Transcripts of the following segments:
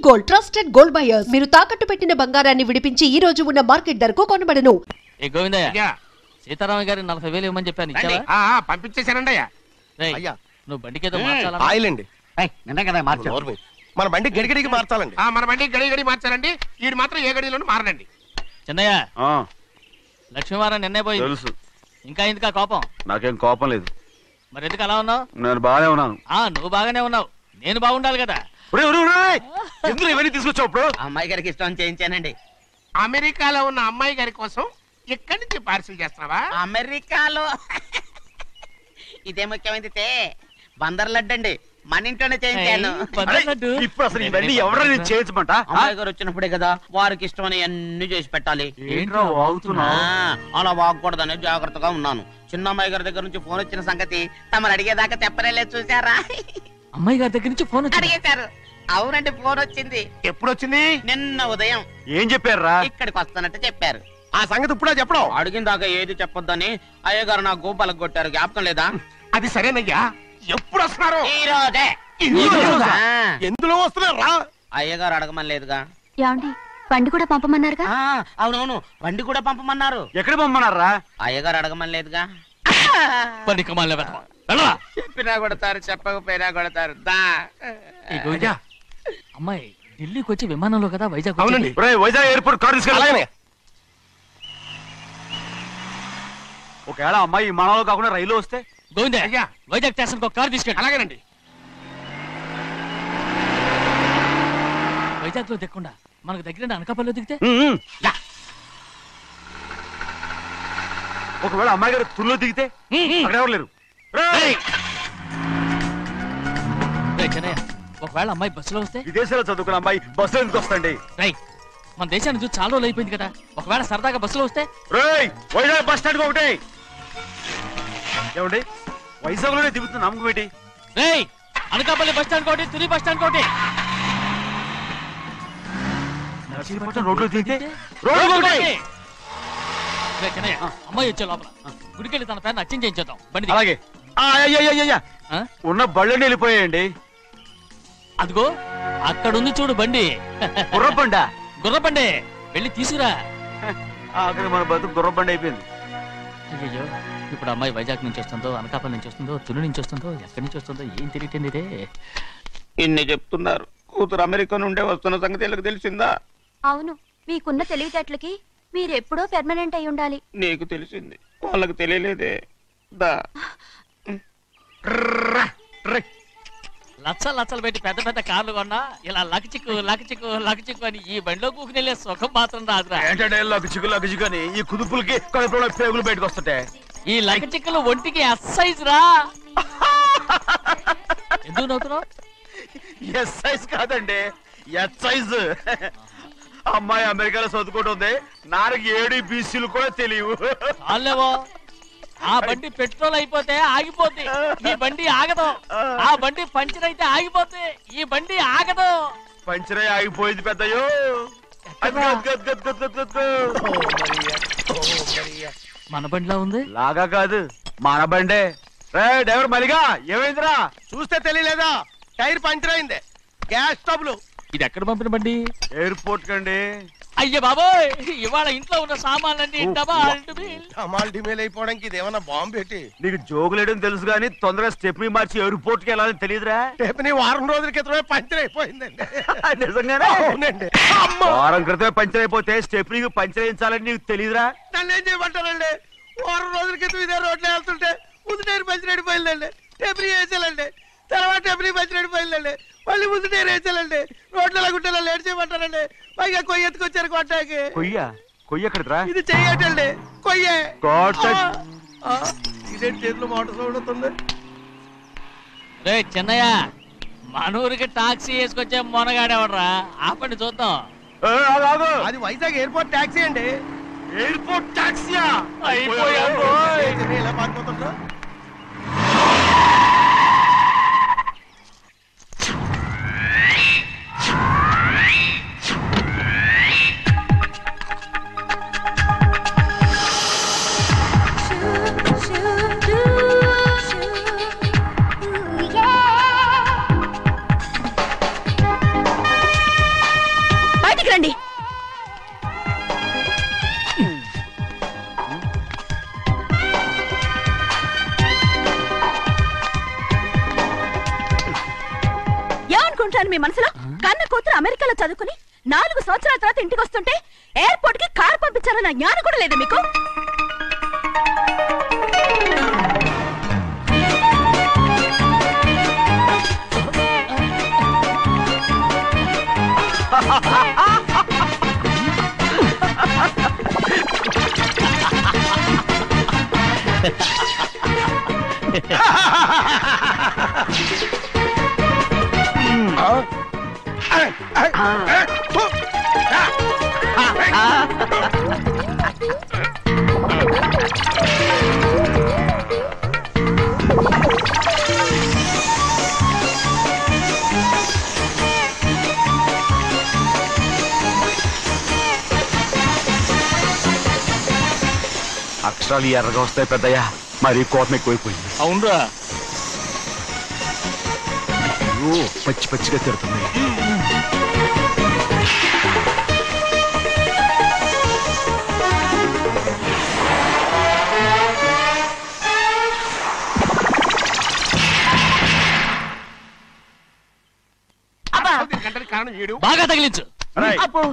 Gold trusted gold buyers. మీరు తాకట్టు పెట్టిన బంగారాన్ని విడిపించి ఈ రోజు ఉన్న మార్కెట్ ధరకు కొనబడను. ఏ గోవిందయ్య, సీతారామయ్య గారి 40,000 ఇవ్వమని చెప్పాను, ఇచ్చావా? పంపించేశానండి అయ్యా. నువ్వు బండికి ఏదో మార్చాలా? ఆయిల్ అండి, మన బండి గడిగడికి మార్చాలండి. మన బండి గడిగడి మార్చాలండి. వీడు మాత్రం ఏ గడిలోనూ మారనండి. చిన్నయ్య, లక్ష్మీవారం నిన్నే పోయింది తెలుసు. ఇంకా ఎందుకా కోపం? నాకేం కోపం లేదు. మరి ఎందుకు అలా ఉన్నావు? నేను బాగానే ఉన్నాను. నువ్వు బాగానే ఉన్నావు, నేను బాగుండాలి కదా. ఎందుకు ఇవన్నీ తీసుకొచ్చావు? అమ్మాయి గారికి ఇష్టం చేయించానండి. అమెరికాలో ఉన్న అమ్మాయి గారి కోసం ఎక్కడి నుంచి పార్సిల్ చేస్తున్నావా? అమెరికాలో ఇదే ముఖ్యమైనది. బందర్ లడ్డు అండి, మన ఇంట్లోనే చేయించాను. ఇప్పుడు అసలు ఇవన్నీ ఎవరైనా చేయించమంట? అమ్మాయి గారు వచ్చినప్పుడే కదా వారికి ఇష్టమని అన్ని చేసి పెట్టాలి. అలా వాగకూడదని జాగ్రత్తగా ఉన్నాను. చిన్న అమ్మాయి గారి దగ్గర నుంచి ఫోన్ వచ్చిన సంగతి తమరు అడిగేదాకా చెప్పలేదు, చూసారా? అమ్మాయి గారి దగ్గర నుంచి ఫోన్ అడిగేశారు. అవునండి, ఫోన్ వచ్చింది. ఎప్పుడు వచ్చింది? నిన్న ఉదయం. ఏం చెప్పారా? ఇక్కడికి వస్తానంటే చెప్పారు. ఆ సంగతి ఇప్పుడే చెప్పడం. అడిగిన దాకా ఏది చెప్పొద్దని అయ్యగారు నా గోపాలకు కొట్టారు, జ్ఞాపకం లేదా? అది సరేనయ్యా, ఎప్పుడు వస్తున్నారు? ఈ రోజే. ఎందులో వస్తున్నారా? అయ్యగారు అడగమని లేదుగా. ఏమండి, బండి కూడా పంపమన్నారుగా? అవునవును, బండి కూడా పంపమన్నారు. ఎక్కడ పంపమన్నారా? అయ్యగారు అడగమని లేదుగా. చెప్పినా కొడతారు, చెప్పకపోయినా కొడతారు. అమ్మాయి ఢిల్లీకి వచ్చి విమానంలో కదా వైజాగ్. అవునండి, వైజాగ్ ఎయిర్పోర్ట్ కార్ తీసుకెళ్ళాలి. ఒకవేళ అమ్మాయి విమానంలో కాకుండా రైలు వస్తే? గోవిందయ్య, వైజాగ్ స్టేషన్ ఒక కార్ తీసుకెళ్ళి. అలాగేనండి. వైజాగ్ లో దిక్కుండా మనకు దగ్గర అనకాపల్లిలో దిగితే? ఒకవేళ అమ్మాయి గారు తుల్లో దిగితే? అక్కడ ఎవరు లేరు. ఒకవేళ అమ్మాయి బస్సులో వస్తే? విదేశాల్లో చదువుకున్న అమ్మాయి బస్సులో ఎందుకు వస్తండి? మన దేశాన్ని చూసి చాలా రోజులు అయిపోయింది కదా. ఒకవేళ సరదాగా బస్సులో వస్తే? వైజాగ్ బస్ స్టాండ్ ఒకటి. ఏమండి, వైజాగ్ లోనే దిగుతున్న నమ్మకం ఏంటి? అనకాపల్లి బస్ స్టాండ్ కోటి, తుని బస్ స్టాండ్ కోటి. రోడ్లో దిగితే అమ్మాయి వచ్చే లోపల గుడికెళ్ళి తన పేరు అచ్చం చేయించేద్దాం బండి. అలాగే. ఉన్న బళ్ళని వెళ్ళిపోయాయండి. అదిగో అక్కడుంది చూడు బండి. గుర్రబండ. గుర్రబండి, వెళ్ళి తీసుకురా. అక్కడ మన బతుకు గుర్రబండి అయిపోయింది. అయ్యో, ఇప్పుడు అమ్మాయి వైజాగ్ నుంచి వస్తుందో, అనకాపల్లి నుంచి వస్తుందో, తుని నుంచి వస్తుందో, ఎక్కడి నుంచి వస్తుందో ఏం తెలియటండి ఇదే. ఇన్ని చెప్తున్నారు, కూతురు అమెరికా నుండే వస్తున్న సంగతి వీళ్ళకి తెలిసిందా? అవును, మీకున్న తెలివితేటలకి మీరెప్పుడో పెర్మనెంట్ అయి ఉండాలి. నీకు తెలిసింది, వాళ్ళకి తెలియలేదే. లచ్చలు పెట్టి పెద్ద పెద్ద కార్లు కొన్నా ఇలా లకచిక్కు లకచిక్కు లకచిక్కు అని ఈ బండిలో కూకుని వెళ్ళే సుఖం మాత్రం రాదురా. లకచిక్కు అని ఈ కుదుపులకి కడుపులో పేగులు బయటకు వస్తుంటే ఈ లకచిక్కులు ఒంటికి ఎక్సైజ్ రా. ఎందుకు నవ్వుతున్నావు? ఎక్సైజ్ కాదండి, ఎక్సైజ్. అమ్మాయి అమెరికాలో చదువుకుంటుంది, నాకు 7 BCలు కూడా తెలియవు. చాలేవో, ఆ బండి పెట్రోల్ అయిపోతే ఆగిపోద్ది, ఈ బండి ఆగదు. ఆ బండి పంచర్ అయితే ఆగిపోద్ది, ఈ బండి ఆగదు. పంచర్ అయి ఆగిపోయింది పెద్దయ్యో. మన బండిలా ఉంది. లాగా కాదు, మన బండే. డ్రైవర్ మలిగా, ఏమైందిరా? చూస్తే తెలియలేదా? టైర్ పంచర్ అయింది. గ్యాస్ స్టవ్లు. ఇది ఎక్కడ పంపిన బండి? ఎయిర్పోర్ట్ కండి. అయ్యే బాబోయ్, ఇవాళ ఇంట్లో ఉన్న సామాన్లన్నీ డమాల్ డిమేల్ అయిపోవడానికి ఇదేమన్నా బాంబు పెట్టి? నీకు జోగులేయడం తెలుసు కానీ తొందరగా స్టెప్ని మార్చి ఎయిర్పోర్ట్ కి వెళ్ళాలని తెలియదురా? స్టెప్ని వారం రోజుల క్రితమే పంచర్ అయిపోయిందండి. నిజంగానే? అవునండి. వారం క్రితమే పంచర్ అయిపోతే స్టెప్ని పంచర్ వేయించాలని నీకు తెలియదురా? నన్ను ఏం చేయమంటారండి? వారం రోజుల క్రితం ఇదే రోడ్లో వెళ్తుంటే ముందు టైర్ పంచర్ అయిపోయిందండి. స్టెప్ని వేసేయాలండి, తర్వాత స్టెప్ని పంచర్ అయిపోయిందండి, మళ్ళీ ముందు టైర్ వేసేయాలండి. రోడ్లు ఎలాగుంటే లేట్ చేయమంటారండి. పైగా కొయ్య ఎత్తుకొచ్చారు కొట్టాకి. కొయ్య ఎక్కడిరా? ఇది చెయ్యటండి, కొయ్యే. ఇదే చేతిలో మోటార్ సౌండ్ అవుతుంది. రే చిన్నయ్య, మన ఊరికి టాక్సీ వేసుకొచ్చే మొనగాడేవడరా? ఆపండి చూద్దాం. అది వైజాగ్ ఎయిర్పోర్ట్ టాక్సీ అండి. ఎయిర్పోర్ట్ టాక్సీయా? ఇలా పారిపోతుండ్రా. రండి. ఏమనుకుంటాను మీ మనసులో? కన్న కూతురు అమెరికాలో చదువుకుని 4 సంవత్సరాల తర్వాత ఇంటికి వస్తుంటే ఎయిర్పోర్ట్ కి కారు పంపించాలన్న జ్ఞానం కూడా లేదా మీకు? అక్షరాలు ఎర్రగా వస్తాయి పెద్దయ్యా, మరి కోపం ఎక్కువైపోయింది. అవునరా, పచ్చి పచ్చిగా తిడుతుంది. బాగా తగిలించు.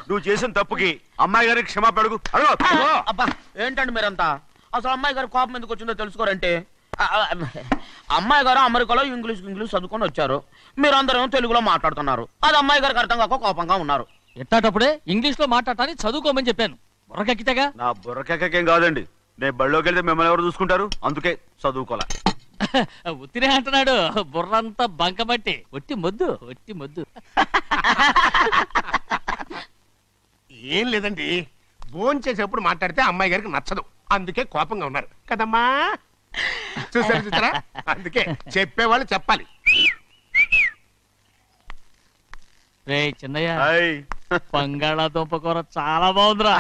నువ్వు చేసిన తప్పుకి అమ్మాయి గారికి క్షమాపణ అడుగు. అబ్బా ఏంటండి మీరంతా? అసలు అమ్మాయి గారు కోపం ఎందుకు వచ్చిందో తెలుసుకోరంటే, అమ్మాయి గారు అమెరికాలో ఇంగ్లీష్ చదువుకొని వచ్చారు, మీరందరూ తెలుగులో మాట్లాడుతున్నారు. అది అమ్మాయి గారికి అర్థం కాక కోపంగా ఉన్నారు. ఎట్టాటప్పుడే ఇంగ్లీష్ లో మాట్లాడటానికి చదువుకోమని చెప్పాను. బుర్రకెక్కితేగా. నా బుర్రకెక్కకేం కాదండి, నేను బళ్ళోకి వెళ్తే మిమ్మల్ని ఎవరు చూసుకుంటారు, అందుకే చదువుకోలే. ఉత్తినే అంటున్నాడు, బుర్రంతా బంకబట్టి. ఒట్టి మొద్దు, ఒట్టి మొద్దు. ఏం లేదండి, భోజనం చేసేప్పుడు మాట్లాడితే అమ్మాయి గారికి నచ్చదు, అందుకే కోపంగా ఉన్నారు కదమ్మా. చూసారా, అందుకే చెప్పేవాళ్ళు చెప్పాలి. రే చిన్నయ్య, బంగాళాదుంప కూర చాలా బాగుందిరా.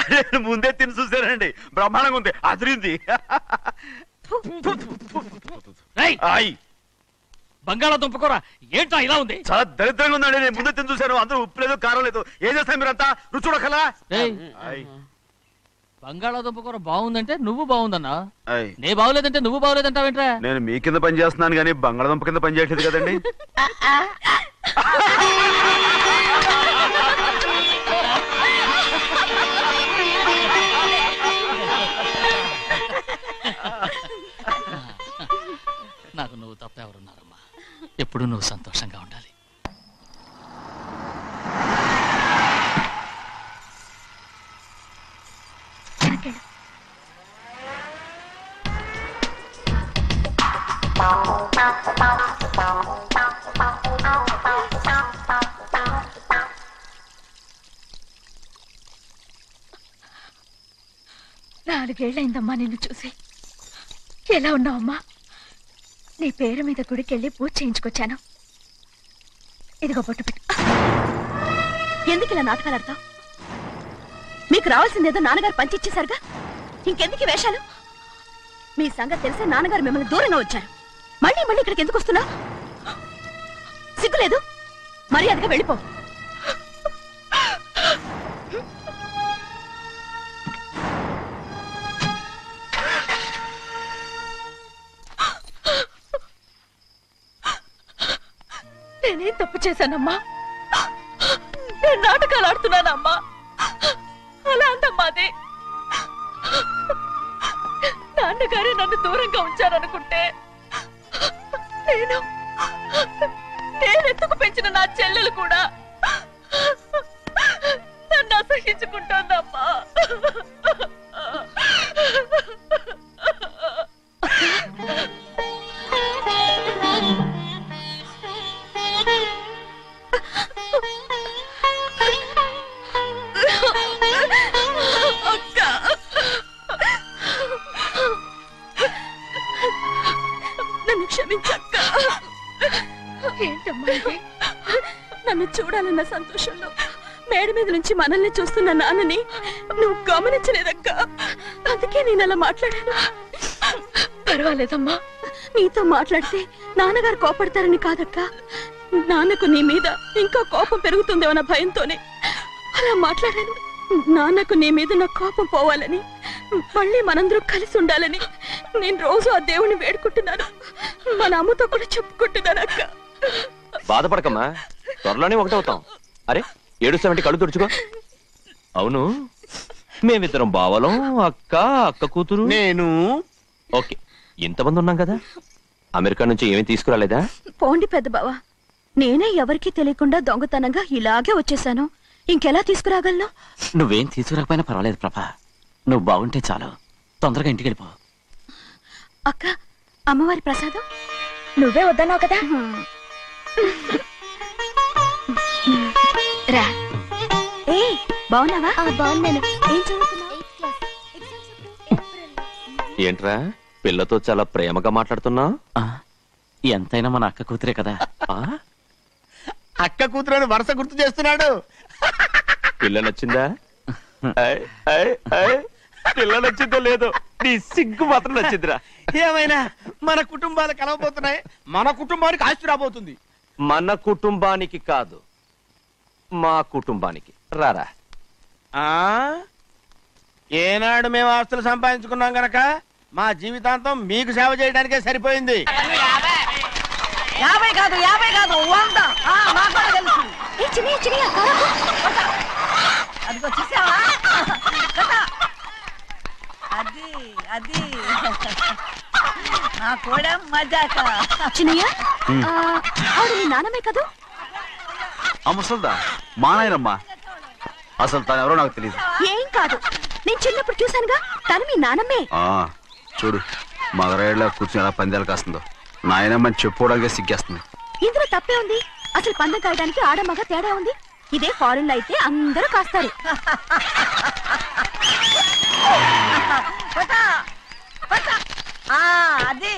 ముందే తిని చూసారండి, బ్రహ్మాండంగా ఉంది, అదిరింది. బంగాళాదుంప కూర ఏంటో ఇలా ఉంది? చాలా దరిద్రంగా ఉందండి, నేను ముందే తిని చూశాను. అందరూ ఉప్పు లేదు, కారం లేదు. ఏం చేస్తారు మీరంతా? రుచి చూడకలా. బంగాళాదుంప కూర బాగుందంటే నువ్వు బాగుందన్నా, నే బాగులేదంటే నువ్వు బాగులేదంటావేంట్రా? నేను మీ కింద పని చేస్తున్నాను కానీ బంగాళాదుంప కింద పని చేయట్లేదు కదండి. నాకు నువ్వు తప్ప ఎవరున్నారమ్మా? ఎప్పుడు నువ్వు సంతోషంగా ఉండాలి. నాలుగేళ్లైందమ్మా నిన్ను చూసి. ఎలా ఉన్నావమ్మా? నీ పేరు మీద గుడికెళ్ళి పూజ చేయించుకొచ్చాను. ఇదిగో బొట్టు పెట్టు. ఎందుకు ఇలా నాటకాలు ఆడతావు? మీకు రావాల్సిందేదో నాన్నగారు పంచిచ్చేశారుగా, ఇంకెందుకు వేషాలు? మీ సంగతి తెలిసే నాన్నగారు మిమ్మల్ని దూరంగా వచ్చారు. మళ్ళీ మళ్ళీ ఇక్కడికి ఎందుకు వస్తున్నావు? సిగ్గులేదు? మర్యాదగా వెళ్ళిపో. నేనేం తప్పు చేశానమ్మా? నేను నాటకాలు ఆడుతున్నానమ్మా. అలా అందమ్మా అది. నాన్నగారే నన్ను దూరంగా ఉంచారనుకుంటే నేనెత్తుకు పెంచిన నా చెల్లెలు కూడా నన్ను అసహించుకుంటోందమ్మా. నన్ను క్షమించక్క. ఏంటమ్మా ఇది? నన్ను చూడాలన్న సంతోషంలో మేడ మీద నుంచి మనల్ని చూస్తున్న నాన్నని నువ్వు గమనించలేదక్క. అందుకే నేను అలా మాట్లాడాను. పర్వాలేదమ్మా, నీతో మాట్లాడితే నాన్నగారు కోపడతారని కాదక్క. నాన్నకు నీ మీద ఇంకా కోపం పెరుగుతుందేమన్న భయంతోనే అలా మాట్లాడాను. నాన్నకు నీ మీద నా కోపం పోవాలని, మళ్ళీ మనందరం కలిసి ఉండాలని నేను రోజు ఆ దేవుని వేడుకుంటున్నాను. మన అమ్మతో కూడా చెప్పుకుంటున్నాను. అక్క బాధపడకమ్మా, త్వరలోనే ఒకటవుతాం. అరే ఏడుస్తామంటే కళ్ళు తుడుచుకో. అవును, మేమిద్దరం బావలం, అక్క కూతురు నేను. ఓకే, ఇంతమంది ఉన్నాం కదా. అమెరికా నుంచి ఏమీ తీసుకురాలేదా? పోండి పెద్ద బావ, నేనే ఎవరికీ తెలియకుండా దొంగతనంగా ఇలాగే వచ్చేసాను. ఇంకెలా తీసుకురాగలను? నువ్వేం తీసుకురాకపోయినా పర్వాలేదు ప్రభా, నువ్వు బాగుంటే చాలు. తొందరగా ఇంటికి వెళ్ళిపో. అక్క, అమ్మవారి ప్రసాదం నువ్వే వద్దన్నావు కదా. రా. ఏ బాగున్నావా? బాగున్నాను. ఏం చదువుతున్నావు? ఏంట్రా పిల్లతో చాలా ప్రేమగా మాట్లాడుతున్నా? ఎంతైనా మన అక్క కూతురే కదా. అక్క కూతురని వరుస గుర్తు చేస్తున్నాడు. పిల్ల నచ్చిందా? పిల్ల నచ్చిందో లేదో, నీ సిగ్గు మాత్రం నచ్చిందిరా. ఏమైనా మన కుటుంబాలు కలవబోతున్నాయి. మన కుటుంబానికి ఆస్తి రాబోతుంది. మన కుటుంబానికి కాదు, మా కుటుంబానికి. రారా. ఏనాడు మేము ఆస్తులు సంపాదించుకున్నాం గనక మా జీవితాంతం మీకు సేవ చేయడానికే సరిపోయింది. 50 కాదు 100. అదిగో చూసావా? అది నా కూడా మజాక. చిన్నయ్య, ఆవిడ నీ నాన్నమే కదా? ముసల్దా మా నాయనమ్మా. అసలు తను ఎవరో నాకు తెలియదు. ఏం కాదు, నేను చిన్నప్పుడు చూశానుగా, తను మీ నాన్నమ్మే. చూడు మగరాయిలా కూర్చుని ఎలా పందాలు కాస్తుందో. నాయనమ్మని చెప్పుకోవడానికి సిగ్గేస్తుంది. ఇందులో తప్పే ఉంది? అసలు పందెం కాయడానికి ఆడమగ తేడా ఉంది. ఇదే ఫారెన్ లో అయితే అందరూ కాస్తారు. అది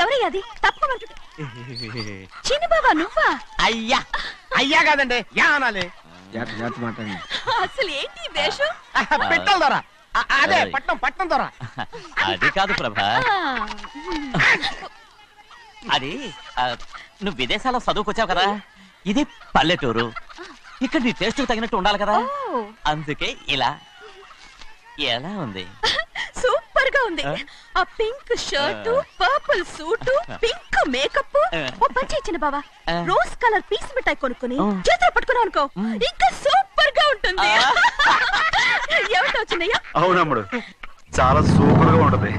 ఎవరయ్యా అది? తప్పమంటు చిన్ని బాబా, నువ్వా? అయ్యా అయ్యా కాదండి, యా అనాలి. అసలు ఏంటి వేషం? పెట్టాలి దొర. అదే పట్నం దొర. అది కాదు ప్రభా, అది నువ్వు విదేశాల్లో చదువుకొచ్చావు కదా, ఇది పల్లెటూరు. ఇక్కడ నీ టేస్ట్ తగినట్టు ఉండాలి కదా, అందుకే ఇలా. ఎలా ఉంది? సూపర్ గా ఉంది. ఆ pink shirt, purple suit, pink makeup. ఓ పని ఇచ్చిన బావా, రోజ్ కలర్ పీస్ మిఠాయి కొనుక్కుని చేతిలో పట్టుకున్నావు అనుకో, ఇంకా సూపర్ గా ఉంటుంది. ఏమిటో చిన్నయ్య? అవునమ్ముడు, చాలా సూపర్ గా ఉంటది.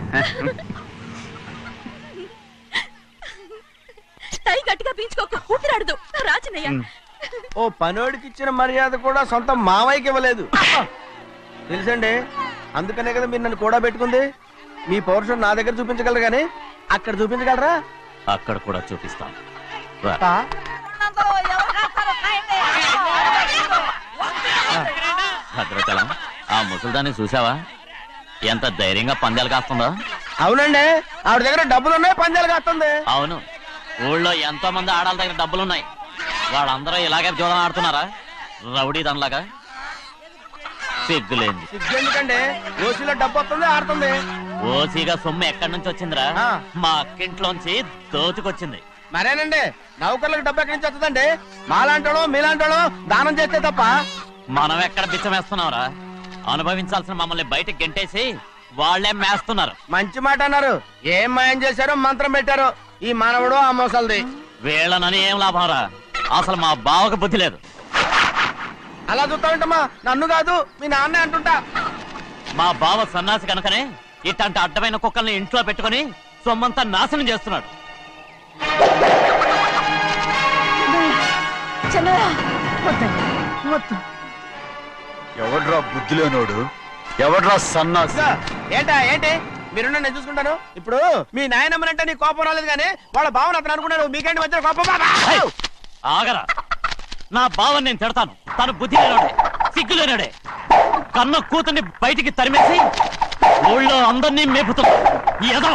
టై గట్టిగా పీంచుకోకు, ఊపిరాడదు. రా చిన్నయ్య. ఓ పనోడికి ఇచ్చిన మర్యాద కూడా సొంత మావయ్యకి ఇవ్వలేదు తెలుసండి. అందుకనే కదా మీరు నన్ను కూడా పెట్టుకుంది. మీ పౌరుషం నా దగ్గర చూపించగలరు కానీ అక్కడ చూపించగలరా? అక్కడ కూడా చూపిస్తాను. భద్రాచలం, ఆ ముసల్దాన్ని చూసావా? ఎంత ధైర్యంగా పందాలు కాస్తుందో. అవునండి, ఆవిడ దగ్గర డబ్బులున్నాయి, పందాలు కాస్తుంది. అవును, ఊళ్ళో ఎంతో మంది ఆడాల దగ్గర డబ్బులున్నాయి. వాళ్ళందరూ ఇలాగే జోదం ఆడుతున్నారా? రౌడీ దానిలాగా. సిగ్గులేంది. ఎందుకండి ఓసీలో డబ్బు వస్తుంది, ఆడుతుంది. ఓసీగా సొమ్ము ఎక్కడి నుంచి వచ్చిందిరా? మా అక్కింట్లోంచి దోచుకొచ్చింది. మరేనండి, నౌకర్లకు డబ్బు ఎక్కడి నుంచి వస్తుందండి? మాలాంటోడు మీలాంటోడు దానం చేస్తే తప్ప. మనం ఎక్కడ బిచ్చం వేస్తున్నావురా? అనుభవించాల్సిన మమ్మల్ని బయటకు గెంటేసి వాళ్లే మేస్తున్నారు. మంచి మాట అన్నారు. ఏం మాయం చేశారో మంత్రం పెట్టారో ఈ మానవుడు ఆ మోసల్ది. వీళ్ళనని ఏం లాభం రా? అసలు మా బావకు బుద్ధి లేదు. అలా చూస్తా ఉంటామా? నన్ను కాదు మీ నాన్నే అంటుంటా. మా బావ సన్నాసి కనుకనే ఇట్లాంటి అడ్డమైన కుక్కల్ని ఇంట్లో పెట్టుకుని సొమ్మంతా నాశనం చేస్తున్నాడు. ఎవడ్రా బుద్ధిలోనోడు? ఎవడ్రా సన్నాసి? ఏంటి మీరు నేను చూసుకుంటాను. ఇప్పుడు మీ నాయనమ్మనంటే నీ కోపం రాలేదు కానీ వాళ్ళ బావని అతను అనుకున్నాడు. మీకేంటి మధ్య కోపం? ఆగరా, నా బావని నేను తిడతాను. తను బుద్ధి లేనాడే, సిగ్గు లేనాడే. కన్న కూతుర్ని బయటికి తరిమేసి ఊళ్ళో అందరినీ మేపుతున్నా. ఏదో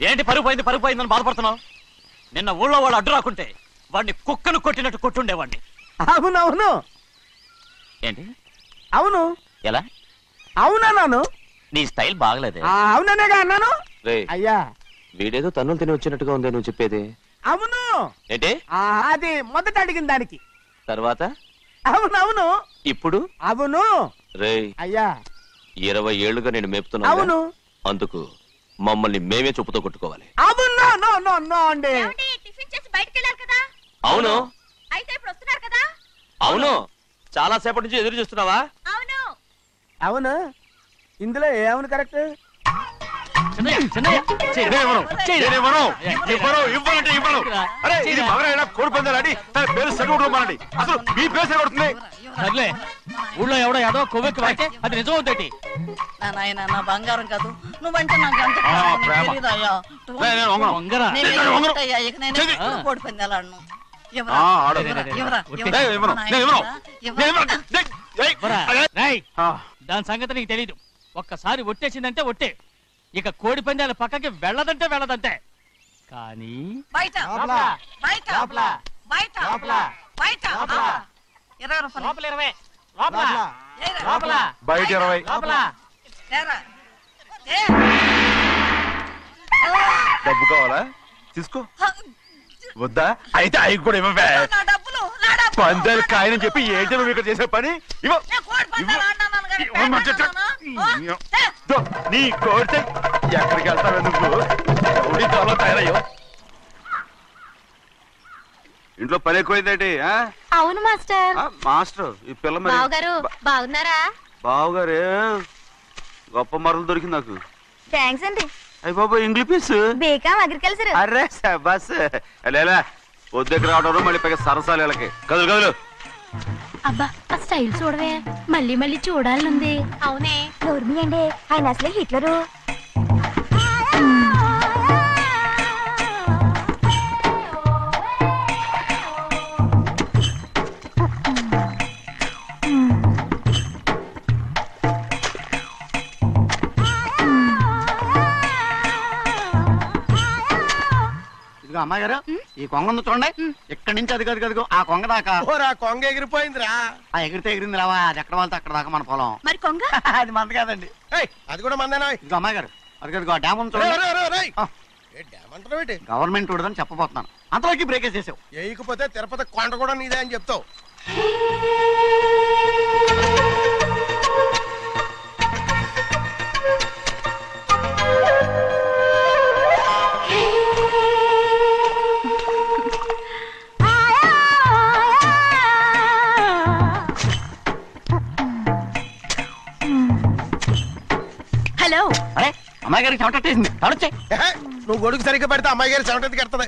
ఏంటి పరుగు పోయిందని బాధపడుతున్నావు? నిన్న ఊళ్ళో వాళ్ళు అడ్డు రాకుంటే వాడిని కుక్కను కొట్టినట్టు కొట్టుండేవాడిని. అవునవును. ఏంటి? అవును. ఎలా? అవునన్నాను. నీ స్టైల్ బాగలేదే. అవుననేగా అన్నాను. అయ్యా వీడేదో తన్నులు తిని వచ్చినట్టుగా ఉందే నువ్వు చెప్పేది. అవును. ఏంటి? అది మొదట అడిగిన దానికి. తర్వాత అవునవును. ఇప్పుడు అవును. రే అయ్యా 20 ఏళ్లుగా నేను మేపుతున్నా. అవును. అందుకు మమ్మల్ని మేమే చెప్పుతో కొట్టుకోవాలి. అవును. నో నో నో అండి. టిఫిన్ చేసి బయటికి వెళ్ళారు కదా? అవును. అయితే ఇప్పుడు వస్తున్నారు కదా? అవును. చాలా సేపటి నుంచి ఎదురు చూస్తున్నావా? అవును. అవును. ఇందులో ఏమవును కరెక్ట్? ఊళ్ళో ఎవడో ఏదో కొవ్వెక్కి వాడితే అది నిజం అవుతాయి. నాయన నా బంగారం కాదు, నువ్వంటే నాకు అంత తెలీదయ్యా. కోడి పందాలను దాని సంగతి నీకు తెలీదు. ఒక్కసారి ఒట్టేసిందంటే ఒట్టే. ఇక కోడి పందాల పక్కకి వెళ్ళదంటే వెళ్ళదంటే. కానీ బయట బయట బయట బయట 20 రూపాయలు లోపల 20 లోపల బయట 20 లోపల డబ్బు కావాలా? తీసుకో. వద్దా? అయితే అవి కూడా ఇవ్వవే. పందాలు కాయని చెప్పి ఏంటి నువ్వు ఇక్కడ చేసే పని? నీ కోరితే ఎక్కడికి వెళ్తావే నువ్వు? తయారయ్యో. ఇంట్లో పని ఎక్కువైందేంటి? అవును మాస్టర్. మాస్టర్ ఈ పిల్ల మరి బావగారు బాగున్నారా? బావగారే గొప్ప మరలు దొరికింది నాకు. థ్యాంక్స్ అండి. అయ్యి బాబు ఇంగ్లీష్ బీకామ్ అగ్రికల్చర్. అరే బస్ లేలా వద్దకు రావడం మళ్ళీ పైగా సరసాలు వీళ్ళకి. కదులు కదులు. అబ్బా ఆ స్టైల్ చూడవే, మళ్ళీ మళ్ళీ చూడాలనుంది. అవునే నోర్మి అండి, ఆయన అసలే హిట్లరు. అమ్మాయి గారు ఈ కొంగ ఉంది చూడండి. ఇక్కడి నుంచి అది కదిగో ఆ కొంగ దాకా. కొంగ ఎగిరిపోయిందిరా. ఆ ఎగిరితే ఎగిరింది రావా, అది ఎక్కడ వాళ్ళతో అక్కడ దాకా మన పొలం. మరి కొంగ అది మంద కాదండి, అది కూడా మందేనా. ఇది అమ్మాయి గారు అది కదిగో ఆ డ్యామ్ ఉంది చూడండి. గవర్నమెంట్ ఉండదని చెప్పబోతున్నాను, అంతలోకి బ్రేక్ వేసేసావు. వేయకపోతే తిరుపతి కొండ కూడా నీదే అని చెప్తావు. హలో. అరే అమ్మాయి గారికి చెమటేసింది, తడొచ్చే. నువ్వు గొడుగు సరిగ్గా పెడితే అమ్మాయి గారి చెమటెత్తి కడుతుంది.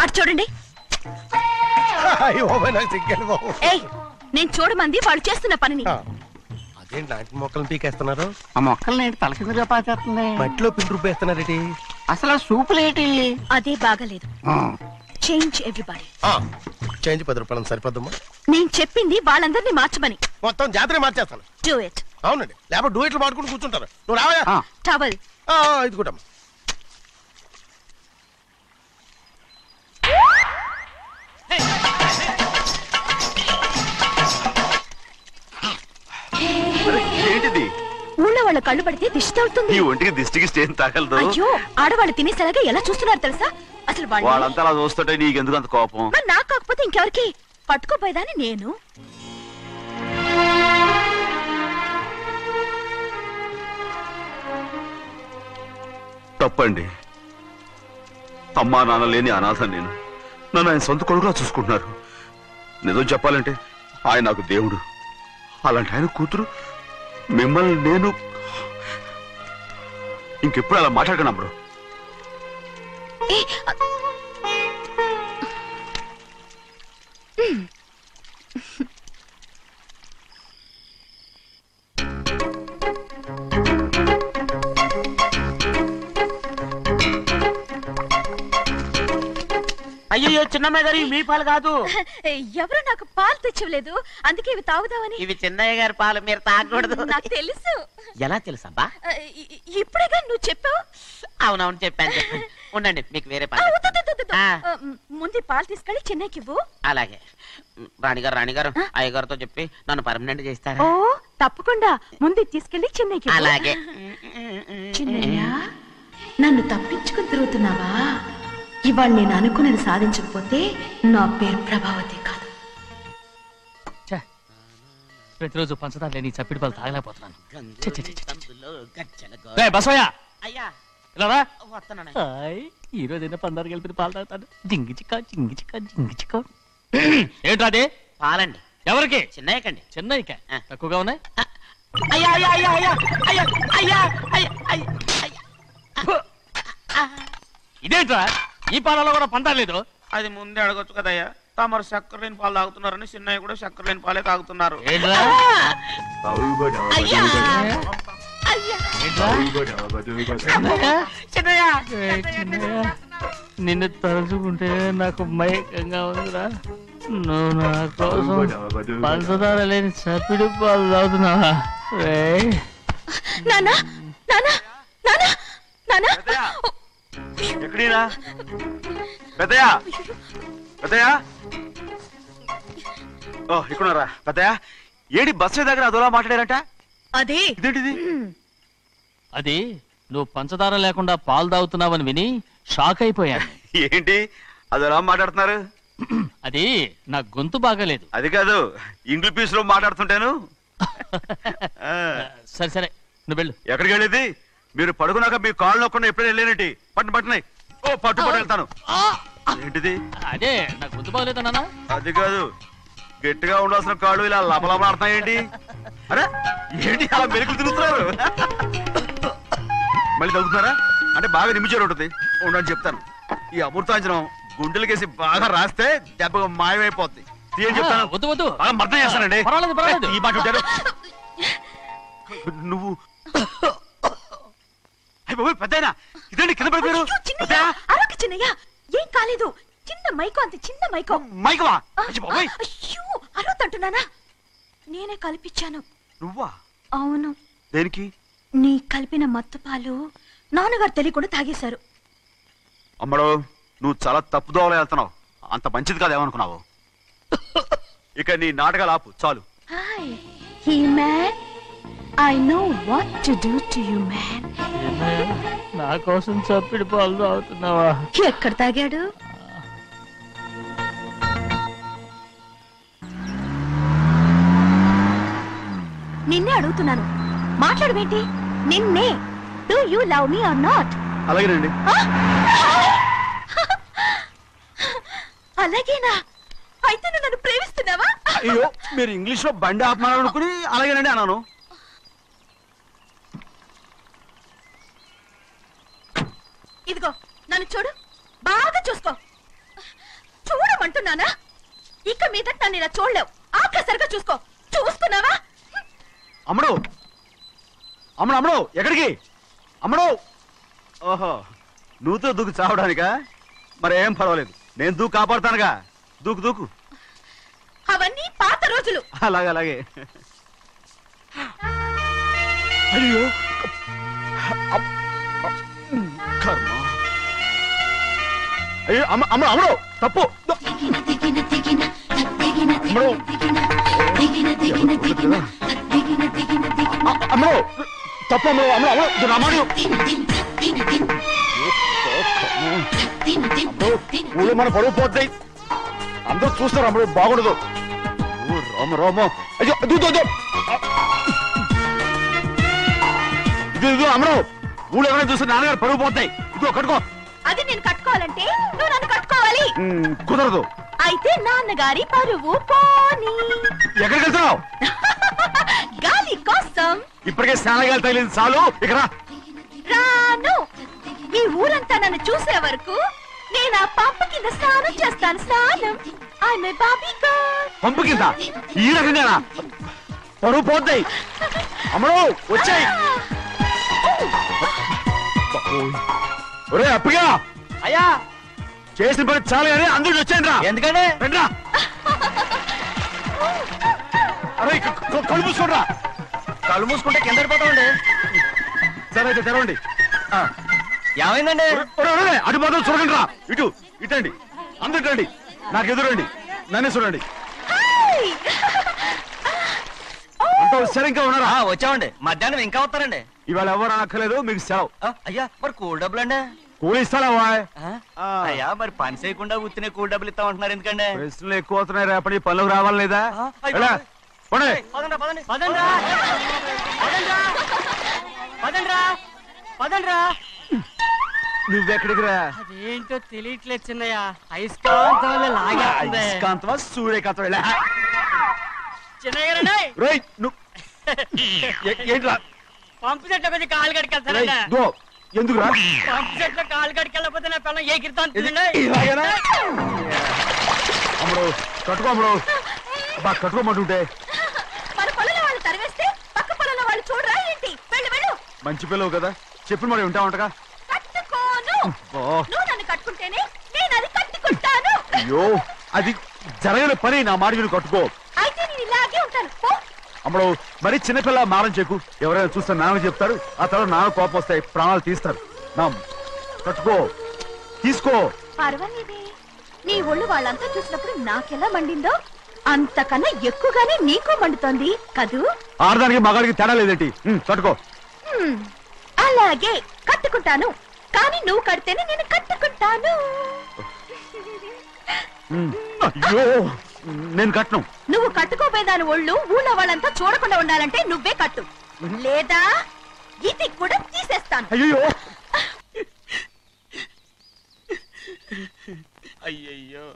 అటు చూడండి. నేను చూడమంది వాళ్ళు చేస్తున్న పనిని. అదేంటి లాంటి మొక్కలను పీకేస్తున్నారు? ఆ మొక్కల్ని ఏంటి తల కిందగా పాచేస్తుంది? మట్టిలో పిండి రూపేస్తున్నారేటి? అసలు సూపులేటి? అదే బాగలేదు. Change everybody. చేంజ్ 10 రూపాయలు సరిపోద్దమ్మా. నేను చెప్పింది వాళ్ళందరినీ మార్చమని. మొత్తం జాతర మార్చేస్తాను. Do it. అవునండి, లేకపోతే డూయిట్లు పాడుకుంటూ కూర్చుంటారు. నువ్వు రావా? టవల్ ఇది కూడా ఏంటిది? ఊళ్ళో వాళ్ళ కళ్ళు పడితే దిష్టి తగులుతుంది. ఈ ఒంటికి దిష్టికి స్టేన్ తగలదు. అయ్యో ఆడవాళ్ళు తినేసలాగా ఎలా చూస్తున్నారు తెలుసా? అసలు వాళ్ళంతా అలా చూస్తుంటే నీకెందుకు అంత కోపం? నాకు కాకపోతే ఇంకెవరికి? పట్టుకోపోయేదాన్ని నేను. తప్పండి. అమ్మా నాన్న లేని అనాథ నేను. నన్ను ఆయన సొంత కొడుకులా చూసుకుంటున్నారు. నిజం చెప్పాలంటే ఆయన నాకు దేవుడు. అలాంటి ఆయన కూతురు మిమ్మల్ని నేను ఇంకెప్పుడు అలా మాట్లాడకనప్పుడు. అయ్యో చిన్నమ్మాయి గారు మీ పాలు కాదు. ఎవరు నాకు పాలు తెచ్చలేదు, అందుకే ఇవి తాగుదామని. ఇవి చిన్నయ్య గారి పాలు, మీరు తాగకూడదు. నాకు తెలుసు. ఎలా తెలుసబ్బా? ఇప్పుడేగా నువ్వు చెప్పావు. అవునవును చెప్పాను ఉండండి మీకు వేరే పని ముందు పాలు తీసుకెళ్ళి చెన్నైకి ఇవ్వు. అలాగే రాణిగారు అయ్యగారితో చెప్పి నన్ను పర్మనెంట్ చేస్తారా? ఓ తప్పకుండా ముందు తీసుకెళ్ళి చెన్నైకి ఇవ్వు. అలాగే. చిన్నయ్య నన్ను తప్పించుకుని తిరుగుతున్నావా? ఇవాళ నేను అనుకున్నది సాధించకపోతే నా పేరు ప్రభావతి కాదు. ప్రతిరోజు పంచదార లేని చప్పిడి పాలు తాగలేకపోతున్నాను. అయ్యా ఈ రోజైనా పందారు కలిపి పాలు తాగుతాను. జింగి చిక్క ఏంట్రాదే? పాలండి. ఎవరికి? చిన్నయ్యకండి. చెన్నైక తక్కువగా ఉన్నాయి. అయ్యా అయ్యా అయ్యా అయ్యా అయ్యా అయ్యా అయ్యా ఇదేంట్రా ఈ పాలలో కూడా పందాలేదు? అది ముందే అడగొచ్చు కదయ్యా. తమరు చక్కెర లేని పాలు తాగుతున్నారని చిన్నయ్య కూడా చక్కెర లేని పాలే తాగుతున్నారు. నిన్ను తలుచుకుంటే నాకు మైకంగా ఉందిరా. నువ్వు నా కోసం పంచదార లేని చప్పిడి పాలు తాగుతున్నావా? ఎక్కడీనా పెద్దయా? పెద్దయా ఓ ఇక్కడున్నారా? పెద్దయా ఏడి బస్సు దగ్గర అదోలా మాట్లాడారంట. అది ఇదేంటిది? అది నువ్వు పంచదార లేకుండా పాలు తాగుతున్నావని విని షాక్ అయిపోయాను. ఏంటి అదోలా మాట్లాడుతున్నారు? అది నా గొంతు బాగాలేదు. అది కాదు ఇంగ్లీష్ లో మాట్లాడుతుంటాను. సరే సరే నువ్వు వెళ్ళు. ఎక్కడికి వెళ్ళేది? మీరు పడుకున్నాక మీ కాళ్ళు నొక్కకుండా ఎప్పుడైనా వెళ్ళేనంటి? పట్టునాయి. ఓ పట్టు వెళ్తాను. ఏంటిది? అదే నా గొంతు బాగలేదు నాన్న. అది కాదు గట్టిగా ఉండాల్సిన కాళ్ళు ఇలా లపలపలాడుతున్నాయేంటి? అరే ఏంటి అలా మెరుకులు తిరుగుతున్నారు? మళ్ళీ తగ్గుతున్నారా? అంటే బాగా నిమిషాలు ఉంటుంది. ఉండని చెప్తాను. ఈ అమృతాంజనం గుండెలకేసి బాగా రాస్తే దెబ్బగా మాయమైపోద్ది. ఏం చెప్తాను? వద్దు వద్దు బాగా మర్దం చేస్తానండి. పర్వాలేదు. ఈ మాట ఉంటారు నువ్వు. పెద్దయినా ఇదండి కింద పడిపోయారు. చిన్నయ్య ఏం కాలేదు. చిన్న మైకో, అంత చిన్న మైకో. మైకవా? అయ్యో అరవతంటున్నానా? నేనే కల్పించాను. నువ్వా? అవును. దేనికి? నీ కలిపిన మత్తు పాలు నాన్నగారు తెలియకుండా తాగేశారు. అమ్మడో నువ్వు చాలా తప్పుదోవలో వెళ్తున్నావు. అంత మంచిది కాదు ఏమనుకున్నావు? ఇక నీ నాటకాలు ఆపు చాలు. Hi he man, I know what to do to you man. నా కోసం చప్పిడి పాలు తాగుతున్నావా? ఎక్కడ తాగాడు? నిన్నే అడుగుతున్నాను. మాట్లాడవేంటి? నిన్నే. Do you love me or not? అలాగేనండి. అలాగేనా? అయితే నువ్వు నన్ను ప్రేమిస్తున్నావా? అయ్యో మీరు ఇంగ్లీష్ లో బండి ఆపమాలనుకుని అలాగేనండి అన్నాను. ఇదిగో నన్ను చూడు, బాగా చూసుకో. చూడమంటున్నానా? ఇక మీద నన్ను ఇలా చూడలేవు. ఆఖరిసరిగా చూసుకో. చూస్తున్నావా? అమ్మడు అమ్మడు అమ్మడు ఎక్కడికి? అమ్మడు ఓహో నువ్వుతో దూకు చావడానికా? మరి ఏం పర్వాలేదు, నేను దూకు కాపాడుతానుగా. దూకు దూకు. అవన్నీ పాత రోజులు. అలాగే అలాగే. అయ్యో కర్మ. అయ్యో అమ్మ అమ్మ అమ్మడు తప్పు. అమ్మడు తప్పు. అమ్మడు అమ్మడు అమ్మడు రమ్మడు. ఊళ్ళో మన పరువు పోతాయి. అందరూ చూస్తారు. అమ్మడు బాగుండదు. రామ రామ. అయ్యో ఇది అమ్మడు ఊళ్ళో ఎవరైనా చూస్తే నాన్నగారు పరువు పోతాయి. ఇదిగో కట్టుకో. అది నేను కట్టుకోవాలంటే నువ్వు నన్ను కట్టుకోవాలి. కుదరదు. అయితే నాన్నగారి పరువు పోనీ. ఎక్కడికి వెళ్తున్నావు? గాలి కోసం. ఇప్పటికే స్నానగాలి తగిలింది చాలు. ఇక్కడ రాను. ఈ ఊరంతా నన్ను చూసే వరకు నేను ఆ పంపు కింద స్నానం చేస్తాను. స్నానం. ఐఎమ్ ఏ బాబీ గర్ల్. పంపు కింద ఈ రకంగా పరువు పోతాయి. అమ్మడు వచ్చాయి. ఒరే అప్పగా అయ్యా చేసిన పని చాలు కానీ అందరికి వచ్చాను రా. ఎందుకంటే రండి రా. అరే కళ్ళు మూసుకోండి. కళ్ళు మూసుకుంటే కింద పడిపోతామండి. సరే అయితే తెరవండి. ఏమైందండి? అటు మాత్రం చూడండి రా, ఇటు ఇటండి, అందటండి, నాకు ఎదురండి, నన్నే చూడండి. అంతా వచ్చారు, ఇంకా ఉన్నారా? వచ్చామండి. మధ్యాహ్నం ఇంకా వస్తారండి. ఇవాళ ఎవరు అనక్కర్లేదు, మీకు సెలవు. అయ్యా మరి కూల్ డబ్బులు అండి? కూలి ఇస్తారా? అయ్యా మరి పని చేయకుండా ఉత్తినే కూల్ డబ్బులు ఇస్తామంటున్నారు ఎందుకండి? ప్రశ్నలు ఎక్కువ అవుతున్నాయి, రేపటి పనులకు రావాలి లేదా? నువ్వెక్కడికి రా? అదేంటో తెలియట్లేదు చిన్నయ్య, అయస్కాంతం వల్ల లాగేస్తుంది. అయస్కాంతమా సూర్యకాంతం? చిన్నయ్య ఏంట్రా? పంపు చెట్లు కొంచెం కాలు కడికెళ్తానండి. ఎందుకు రా? పంపు చెట్లు కాలు కడికెళ్ళకపోతే నా పిల్లలు ఎగిరితాను. అమ్ముడు కట్టుకో, అమ్ముడు బా కట్టుకోమంటుంటే. మన పొలంలో వాళ్ళు తరివేస్తే పక్క పొలంలో వాళ్ళు చూడరా ఏంటి? వెళ్ళు వెళ్ళు. మంచి పిల్లవు కదా, చెప్పిన మరి ఉంటావంటగా. కట్టుకోను. నువ్వు నన్ను కట్టుకుంటేనే నేను అది కట్టుకుంటాను. అయ్యో, అది జరగని పని, నా మాట విని కట్టుకో. అయితే నేను ఇలాగే ఉంటాను. అమ్మడు మరి చిన్నపిల్ల మారం చెక్కు, ఎవరైనా చూస్తే నాన్న చెప్తారు, ఆ తర్వాత నాన్న కోపం వస్తాయి, ప్రాణాలు తీస్తారు. నా కట్టుకో, తీసుకో. పర్వాలేదే, నీ ఒళ్ళు వాళ్ళంతా చూసినప్పుడు నాకెలా మండిందో అంతకన్నా ఎక్కువగానే నీకు మండుతోంది కదూ? ఆడదానికి మగాడికి తేడా లేదేంటి? కట్టుకో. అలాగే కట్టుకుంటాను, కానీ నువ్వు కడితేనే నేను కట్టుకుంటాను. అయ్యో, నేను కట్టను. నువ్వు కట్టుకోపోయేదాని ఒళ్ళు ఊళ్ళో వాళ్ళంతా చూడకుండా ఉండాలంటే నువ్వే కట్టు, లేదా ఇది కూడా తీసేస్తాను. అయ్యో, అయ్యయ్యో,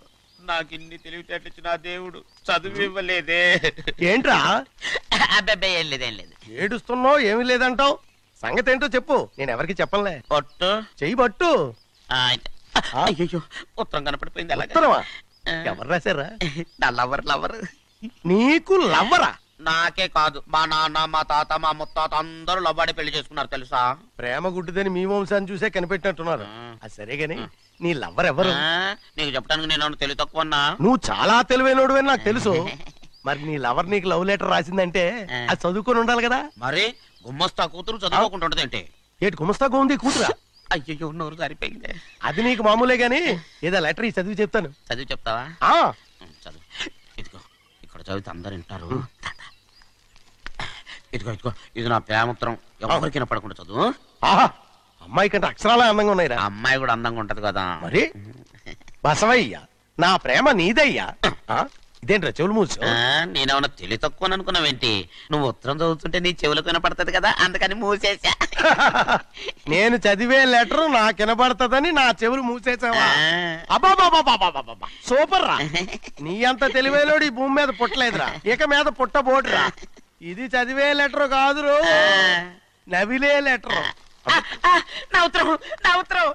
నాకు ఇన్ని తెలివితేటచ్చిన దేవుడు చదువు ఇవ్వలేదే. ఏంట్రా అబ్బాయి ఏం లేదు, ఏం లేదు. ఏడుస్తున్నావు? ఏమీ లేదంటావు? సంగతి ఏంటో చెప్పు, నేను ఎవరికి చెప్పనులే. పట్టు చెయ్యి పట్టు. అయ్యో, ఉత్తరం కనపడిపోయింది. అలాగే ఉత్తరమా? ఎవరు రాశారా? నా లవర్ లవర్. నీకు లవ్వరా? నాకే కాదు, మా నాన్న, మా తాత, మా ముత్తాత అందరూ లవ్వాడి పెళ్లి చేసుకున్నారు తెలుసా? ప్రేమ గుడ్డిదని మీ వంశాన్ని చూసే కనిపెట్టినట్టున్నారు. అది సరే గాని నీ లవ్వర్ ఎవరు? నీకు చెప్పడానికి నేను తెలివి తక్కువన్నా? నువ్వు చాలా తెలివైనోడువని నాకు తెలుసు. మరి నీ లవర్ నీకు లవ్ లెటర్ రాసిందంటే అది చదువుకొని ఉండాలి కదా. మరి గుమ్మస్తా కూతురు చదువుకోకుండా ఉండదు ఏంటి? ఏటి గుమస్తా గోంది కూతురా? అయ్యో, నోరు సరిపోయింది. అది నీకు మామూలే గాని ఏదో లెటర్ ఈ చదివి చెప్తాను. చదివి చెప్తావా? చదువు. ఇదిగో ఇక్కడ చదివితే అందరు వింటారు. ఇదిగో ఇదిగో, ఇది నా ప్రేమోత్తరం, ఎవరికి వినపడకుండా చదువు. అమ్మాయి కంటే అక్షరాలే అందంగా ఉన్నాయి. అమ్మాయి కూడా అందంగా ఉంటది కదా. మరి బసవయ్య, నా ప్రేమ నీదయ్యా. ఇదేంట్రా చెవులు మూసు? నేనేమన్నా తెలివి తక్కువ అనుకున్నావేంటి? నువ్వు ఉత్తరం చదువుతుంటే నీ చెవులకు వినపడుతుంది కదా, అందుకని మూసేసా. నేను చదివే లెటర్ నాకు వినపడుతుందని నా చెవులు మూసేసావా? అబ్బాబాబాబాబాబాబా, సూపర్ రా. నీ అంత తెలివేలోడు ఈ భూమి మీద పుట్టలేదురా, ఇక మీద పుట్టబోటురా. ఇది చదివే లెటర్ కాదురు, నవిలే లెటర్. నా ఉత్తరం, నా ఉత్తరం.